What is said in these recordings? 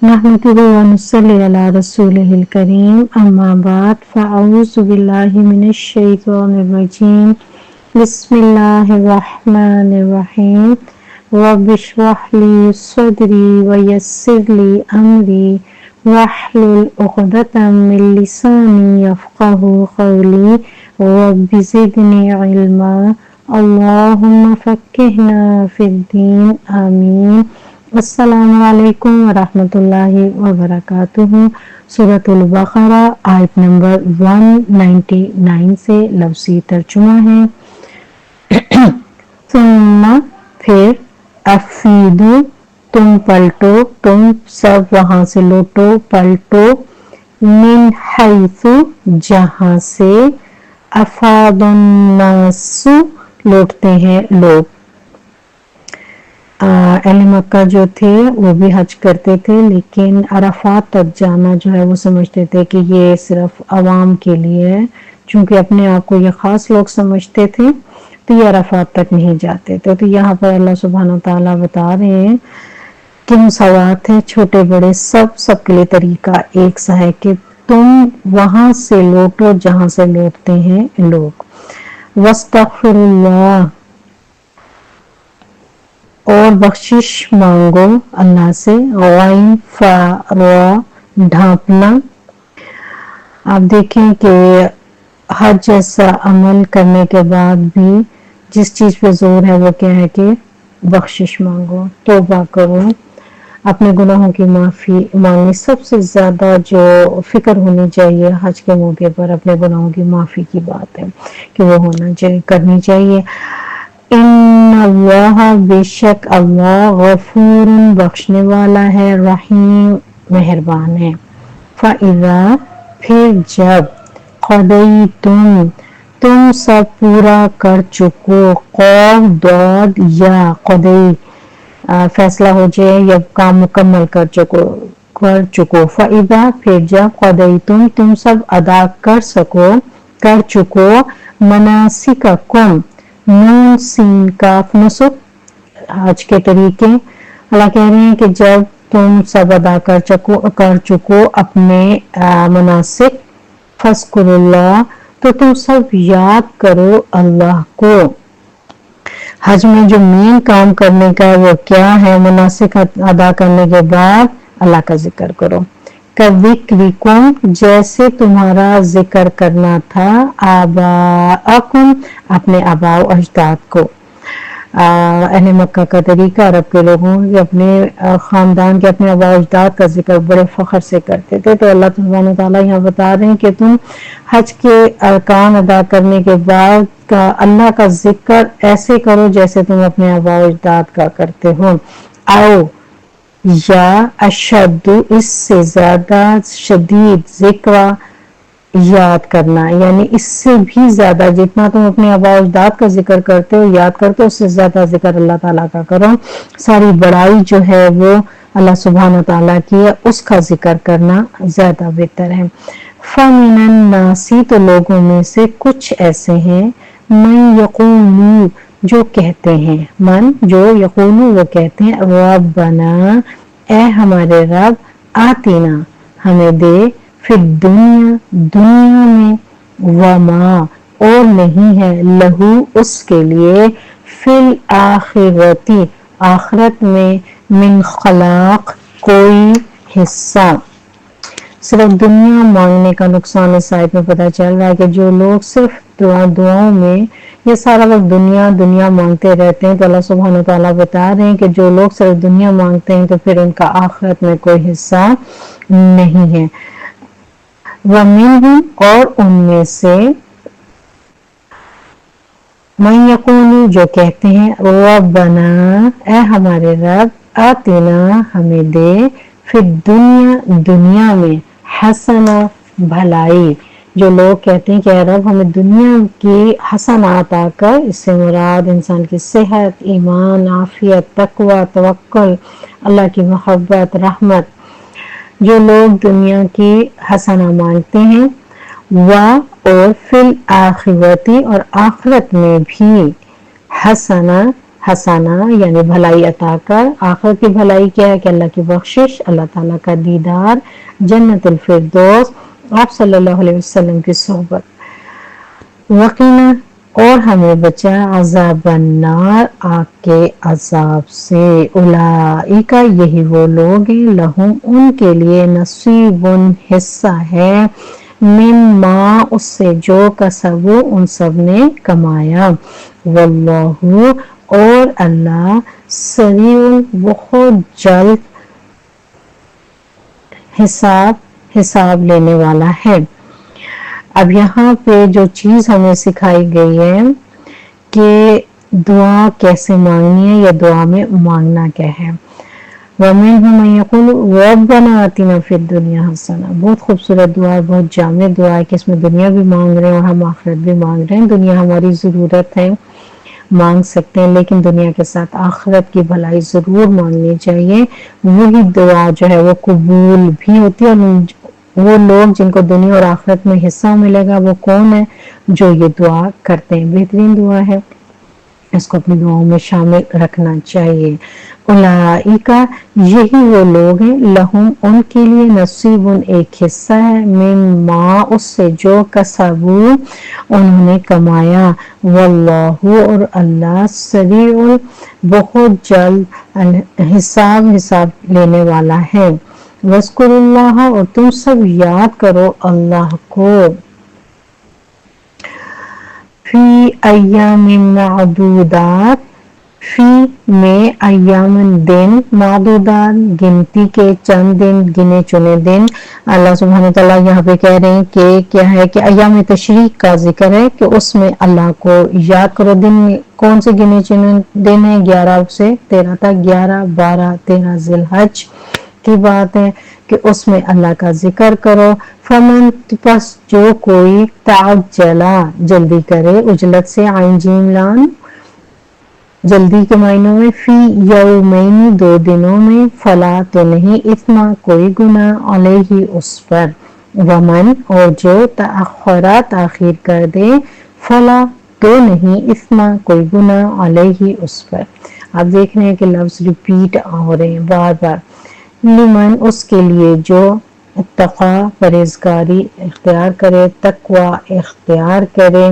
नहमदुहु व नुसल्ली अला रसूलिहिल करीम अम्मा बाद फ़अऊज़ु बिल्लाहि मिनश शैतानिर रजीम बिस्मिल्लाहिर रहमानिर रहीम रब्बिश्रह ली सदरी व यस्सिर ली अमरी वहलुल उक़दतम मिन लिसानी यफ़क़हू क़ौली रब्बि ज़िदनी इल्मा अल्लाहुम्मा फ़क़्क़िहना फ़िद्दीन आमीन। अस्सलामु अलैकुम व रहमतुल्लाहि व बरकातुहू। सूरतुल बक़रा आयत नंबर 199 से लफ्ज़ी तर्जुमा है। सुम्मा फिर अफ़ीदू तुम पलटो, तुम सब वहां से लौटो, पलटो, मिन हैसु जहां से अफ़ादन्नासु लौटते हैं लोग। अहले मक्का जो थे वो भी हज करते थे, लेकिन अराफात तक जाना जो है वो समझते थे कि ये सिर्फ अवाम के लिए है। चूंकि अपने आप को ये खास लोग समझते थे तो ये अराफात तक नहीं जाते थे। तो यहाँ पर अल्लाह सुब्हानहू तआला बता रहे हैं कि मुसावात है, छोटे बड़े सबके लिए तरीका एक सा है कि तुम वहां से लौटो जहां से लौटते हैं लोग। वस्तगफिरुल्लाह और बख्शिश मांगो अल्लाह से। गैन फ़ा ढांपना। आप देखें कि हज जैसा अमल करने के बाद भी जिस चीज पे जोर है वो क्या है कि बख्शिश मांगो, तौबा करो, अपने गुनाहों की माफी मांगनी। सबसे ज्यादा जो फिक्र होनी चाहिए हज के मौके पर अपने गुनाहों की माफी की बात है कि वो होना चाहिए, करनी चाहिए। इन्नल्लाह बेशक अल्लाह गफूरुन बख्शने वाला है, रहीम मेहरबान है। फ़इज़ा फिर जब तुम सब पूरा कर चुको, क़ौफ दौद या क़दई फैसला हो जाए या काम मुकम्मल कर चुको। फ़इज़ा फिर जब क़दई तुम सब अदा कर चुको मनासिककुम नून सीन काफ नुसुक हज के तरीके। अल्लाह कह रहे हैं कि जब तुम सब अदा कर चुको अपने मनासिक, फज़कुरुल्लाह तो तुम सब याद करो अल्लाह को। हज में जो मेन काम करने का वो क्या है, मनासिक अदा करने के बाद अल्लाह का जिक्र करो। कज़िक्रिकुम जैसे तुम्हारा जिक्र करना था, आबाअकुम अपने आबाओ अजदाद को। अहले मक्का का तरीका अरब के लोगों के अपने खानदान के अपने आबाओ अजदाद का जिक्र बड़े फख्र से करते थे। तो अल्लाह सुब्हानहू तआला यहाँ बता रहे हैं कि तुम हज के अरकान अदा करने के बाद का अल्लाह का जिक्र ऐसे करो जैसे तुम अपने आबाओ अजदाद का करते हो। आओ या अशद्दु इससे ज्यादा शदीद जिक्र याद करना, यानी इससे भी ज्यादा जितना तुम अपने आबाओ अजदाद का जिक्र करते हो याद करते हो उससे ज्यादा जिक्र अल्लाह ताला का करो। सारी बड़ाई जो है वो अल्लाह सुब्हानहू तआला की है, उसका जिक्र करना ज्यादा बेहतर है। फमिनन नासी तो लोगों में से कुछ ऐसे हैं, मन यक़ूलू जो कहते हैं, मन जो यक़ूलू वो कहते हैं, रब्बना ए हमारे रब, आतीना हमें दे, फिर दुनिया में, वमा और नहीं है, लहू उसके लिए, फिल आखिरती आखिरत में, मिन खलाक कोई हिस्सा। सिर्फ दुनिया मांगने का नुकसान इस आयत में पता चल रहा है कि जो लोग सिर्फ दुआओं में ये सारा वक्त दुनिया मांगते रहते हैं, तो अल्लाह सुब्हानहू तआला बता रहे हैं कि जो लोग सिर्फ दुनिया मांगते हैं तो फिर उनका आखिरत में कोई हिस्सा नहीं है। वमिनहुम और उनमें से मन यक़ूलू जो कहते हैं, रब्बना ए हमारे रब, आतिना हमें दे, फिर दुनिया में, हसना भलाई। जो लोग कहते हैं कि रब हमें दुनिया की हसनात आकर, इससे मुराद इंसान की सेहत, ईमान, आफियत, तकवा, तवक्कुल, अल्लाह की मोहब्बत, रहमत। जो लोग दुनिया की हसना मांगते हैं और फिल आखिरती और आखिरत में भी हसना حسنا یعنی بھلائی عطا کر. آخرت کی بھلائی کیا ہے کہ اللہ کی بخشش، اللہ تعالیٰ کا دیدار، جنت الفردوس، آپ صلی اللہ علیہ وسلم کی صحبت. وقینا اور ہمیں بچا عذاب النار آگ کے عذاب سے. اولئک یہی وہ لوگ ہیں، لہم ان کے لیے نصیب حصہ ہے، مما اس سے جو کسبوا ان سب نے کمایا. واللہ اور اللہ سریع بہت جلد حساب لینے والا ہے. اب یہاں پہ جو چیز ہمیں سکھائی گئی ہے کہ دعا کیسے مانگنی ہے یا دعا میں مانگنا کیا ہے. وَمِنْهُمْ مَنْ يَقُولُ رَبَّنَا آتِنَا فِي الدُّنْيَا حَسَنَةً. بہت خوبصورت دعا ہے، بہت جامع دعا ہے کہ اس میں دنیا بھی مانگ رہے ہیں اور ہم آخرت بھی مانگ رہے ہیں. دنیا ہماری ضرورت ہے، مانگ سکتے ہیں، لیکن دنیا کے ساتھ آخرت کی بھلائی ضرور مانگنی چاہیے. وہی دعا جو ہے وہ قبول بھی ہوتی ہے. اور وہ لوگ جن کو دنیا اور آخرت میں حصہ ملے گا وہ کون ہے؟ جو یہ دعا کرتے ہیں. بہترین دعا ہے، اس کو اپنی دعاؤں میں شامل رکھنا چاہیے. اولئک یہی وہ لوگ ہیں، لہم ان کے لیے نصیب ایک حصہ ہے، مما اس سے جو کسبوا انہوں نے کمایا. واللہ اور اللہ سریع بہت جلد حساب لینے والا ہے. وَاذْكُرُوا اللَّهَ اور تم سب یاد کرو اللہ کو، فی ایام معدودات، فی میں ایام دن، معدودات گنتی کے چند دن، گنے چنے دن. اللہ سبحانہ تعالیٰ یہاں پہ کہہ رہے ہیں کہ کیا ہے کہ ایام تشریق کا ذکر ہے کہ اس میں اللہ کو یاد کرو. دن کون سے گنے چنے دن ہیں؟ 11 سے 13 تک، 11 12 13 ذی الحج کی بات ہے کہ اس میں اللہ کا ذکر کرو. فمن پس جو کوئی تعجلا جلدی کرے، عجلت سے عین جیم لام جلدی کے معنوں میں، فی یومین 2 دنوں میں، فلا تو نہیں، اثم کوئی گناہ، علیہ اس پر. ومن اور جو تأخرا تاخیر کر دے، فلا تو نہیں، اثم کوئی گناہ، علیہ اس پر. آپ دیکھ رہے ہیں کہ لفظ ریپیٹ ہو رہے ہیں بار بار. لمن اس کے لیے جو اتقا پرہیزگاری اختیار کرے، تقوی اختیار کرے.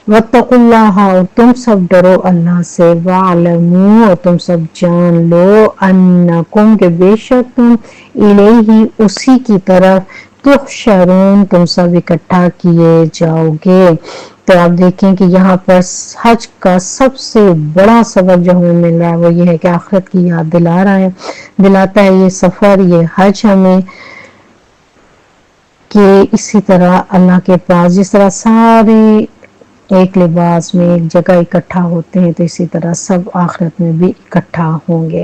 واتقوا اللہ اور تم سب ڈرو اللہ سے. وَاعْلَمُوا اور تم سب جان لو، انکم کہ بے شک تم، الیہ اسی کی طرف، تحشرون تم سب اکٹھا کیے جاؤ گے. تو آپ دیکھیں کہ یہاں پر حج کا سب سے بڑا سبق جو ہمیں مل رہا ہے وہ یہ ہے کہ آخرت کی یاد دلاتا ہے یہ سفر، یہ حج ہمیں، کہ اسی طرح اللہ کے پاس جس طرح سارے ایک لباس میں ایک جگہ اکٹھا ہوتے ہیں تو اسی طرح سب آخرت میں بھی اکٹھا ہوں گے.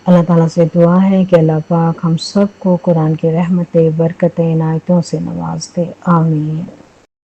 اللہ تعالیٰ سے دعا ہے کہ اللہ پاک ہم سب کو قرآن کی رحمت برکت عنایتوں سے نواز دے. آمین.